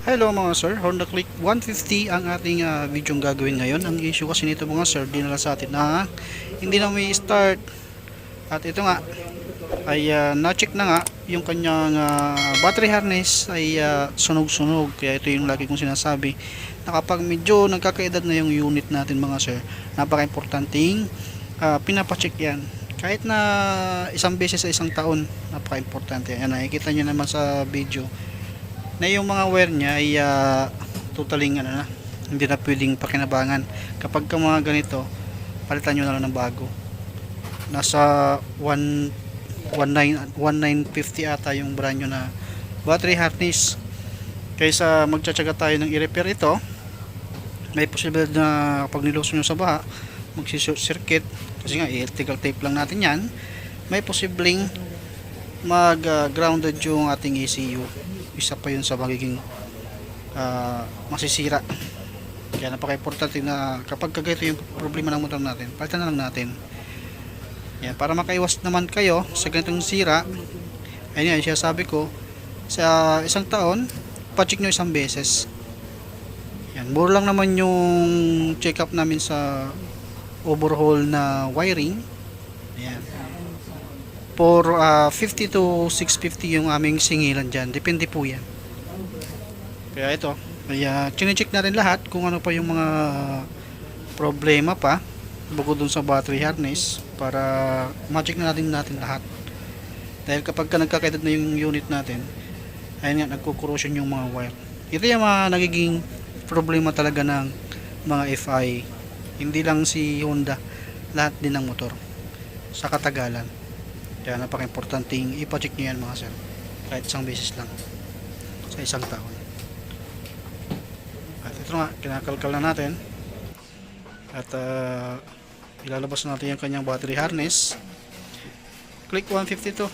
Hello mga sir, Honda Click 150 ang ating video gagawin ngayon. Ang issue kasi nito mga sir, dinala sa atin na hindi na may start. At ito nga ay na-check na nga yung kanyang battery harness ay sunog-sunog. Kaya ito yung lagi kong sinasabi na kapag medyo nagkakaedad na yung unit natin mga sir, napaka-importanting pinapacheck yan. Kahit na isang beses sa isang taon, napaka-importante. Yan, nakikita nyo naman sa video na yung mga wire niya ay totaling ano na, hindi na pwedeng pakinabangan. Kapag ka mga ganito, palitan nyo na lang ng bago. Nasa 1950 ata yung brand nyo na battery harness. Kaysa magtsatsaga tayo ng i-repair ito, may posibilidad na kapag niluso nyo sa baha, magsi-short circuit kasi nga electrical tape lang natin yan, may posibleng mag grounded yung ating ECU. Isa pa yun sa magiging masisira. Kaya napaka-importante na kapag kagayto yung problema ng motor natin, palitan na lang natin. Yan, para makaiwas naman kayo sa ganitong sira. Ayun yan, sabi ko sa isang taon, pa-check nyo isang beses. Yan, mura lang naman yung check up namin sa overhaul na wiring. Ayan, for 50 to 650 yung aming singilan dyan, depende po yan. Kaya ito ay chinecheck natin lahat kung ano pa yung mga problema pa bukod dun sa battery harness para ma-check na natin lahat. Dahil kapag ka nagkakaedad na yung unit natin, ayun nga, nagko-corrosion yung mga wire. Ito yung mga nagiging problema talaga ng mga FI, hindi lang si Honda, lahat din ng motor sa katagalan. Kaya napaka-importanting ipacheck nyo yan mga sir, kahit isang beses lang sa isang taon. At ito nga, kinakalkal na natin at ilalabas natin yung kanyang battery harness. Click 152.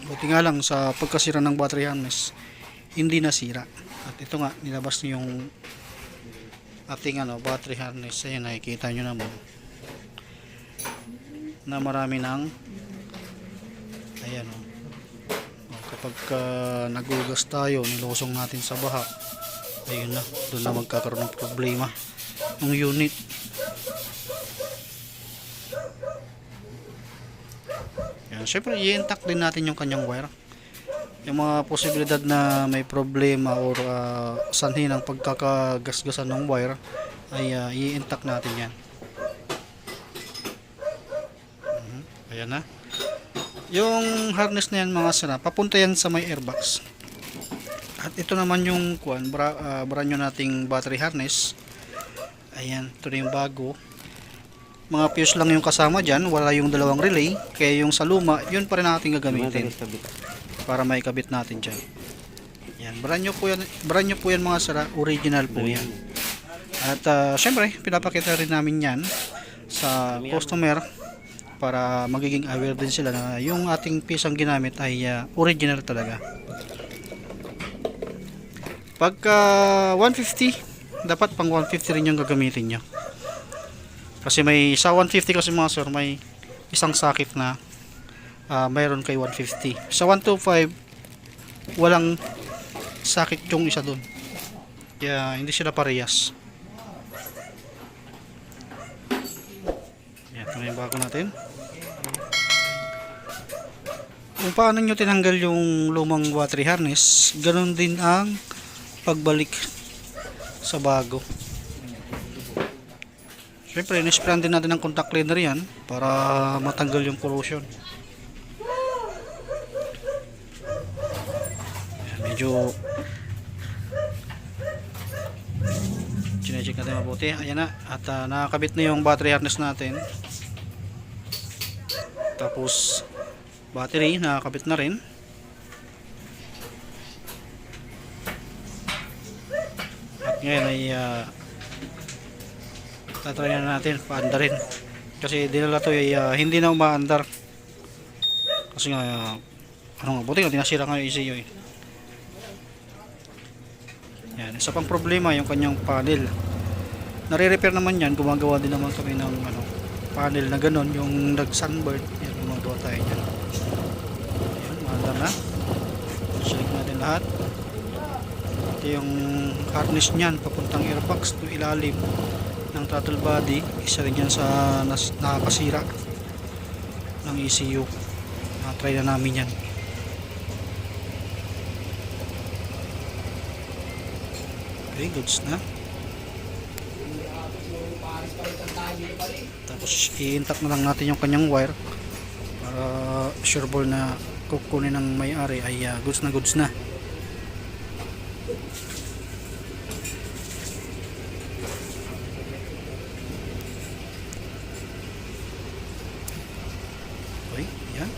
Buti nga lang sa pagkasira ng battery harness, hindi nasira. At ito nga, nilabas niyo yung ating battery harness. Ayan, nakikita nyo naman na marami ng ayan kapag nagugas tayo, nilusong natin sa baha, ayun na, doon na magkakaroon ng problema ng unit. Yan, syempre i-intact din natin yung kanyang wire. Yung mga posibilidad na may problema or sanhi ng pagkakagasgasan ng wire ay i-intact natin yan. Ayan na. Yung harness na yan mga sira, papunta yan sa may airbox. At ito naman yung brand new nating battery harness. Ayan, ito na yung bago. Mga fuse lang yung kasama dyan, wala yung dalawang relay. Kaya yung sa luma, yun pa rin natin gagamitin para maikabit natin dyan. Ayan, brand new po yan mga sira, original po yan. At syempre, pinapakita rin namin yan sa customer para magiging aware din sila na yung ating pisang ginamit ay original talaga. Pagka 150, dapat pang 150 rin yung gagamitin nyo. Kasi may sa 150 kasi mga sir, may isang sakit na mayroon kay 150. Sa 125, walang sakit yung isa dun. Kaya hindi sila parehas. Yan, ito na yung bago natin. Kung paano nyo tinanggal yung lumang battery harness, ganun din ang pagbalik sa bago. Siyempre, nisprayan din natin ng contact cleaner yan para matanggal yung corrosion. Yan, medyo chinecheck natin mabuti. Ayan na, at nakakabit na yung battery harness natin. Tapos battery nakakabit na rin. At ngayon ay tatry na natin paandarin. Kasi dinala to ay hindi na umaandar. Kasi nga buti nga tinasira nga yung ECU eh. Yan, isa pang problema yung kanyang panel. Nare-repair naman yan, gumagawa din naman kami ng panel na ganon, yung nag-sunburn. Yan, gumagawa tayo dyan. Ayan, maandar na. Select natin lahat. yung harness niyan papuntang airbox to ilalim ng throttle body. Isa rin yan sa nakakasira ng ECU. Try na namin yan. Okay, goods na. Tapos i-intact na lang natin yung kanyang wire para sure ball na kukunin ng may-ari ay goods na goods na. Okay, yan.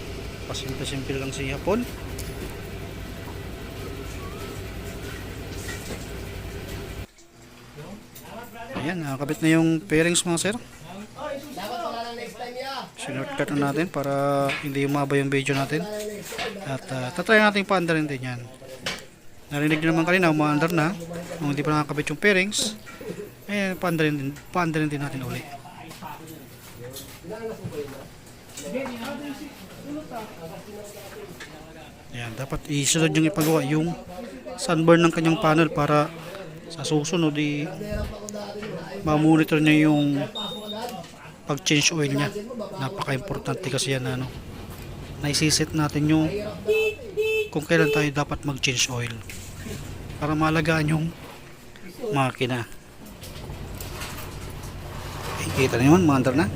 Pasimple-simple lang si Hapon. Ayan, nakakabit na yung pairings mga sir. Sinurtcut na natin para hindi umaba yung video natin. At tatry natin pa-under din yan. Narinig nyo naman kanina, uma-under na. Kung hindi pa nakakabit yung pairings, eh, pa-under din natin uli. Ayan, dapat isunod yung ipagawa yung sunburn ng kanyang panel para sa susunod ma-monitor niya yung pag-change oil niya. Napaka-importante kasi yan na naisiset natin yung kung kailan tayo dapat mag-change oil para malagaan yung makina. Kita niyo man, maandar na.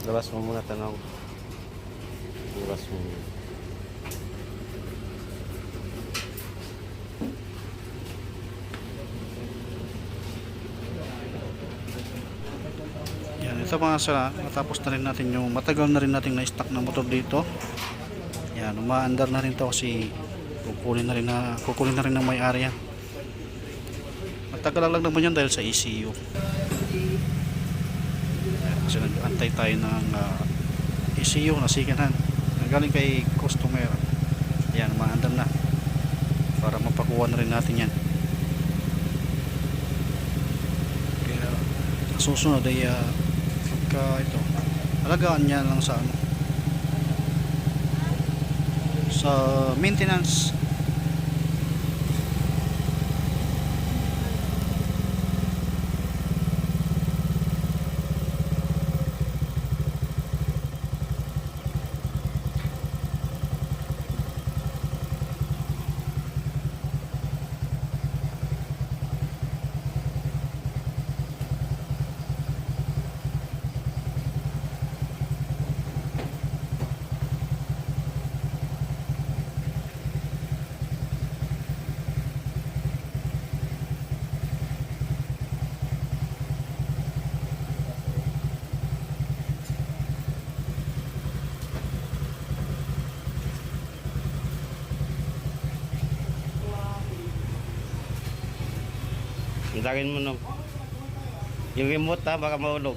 Labas mo muna tanong. Labas mo muna. Yan, ito mga sala, natapos na rin natin yung matagal na rin natin na-stock na motor dito. Yan, umaandar na rin to kasi kukunin na rin ng may-ari yan. Matagal lang naman yan dahil sa ECU. Kasi nag-antay tayo ng ECU na siganan galing kay customer. Ayan, maandar na para mapakuha na rin natin yan. Kaya susunod ay pagka ito alagaan niya lang sa sa maintenance. Hintagin mo no. Yung remote ha, baka mahulog.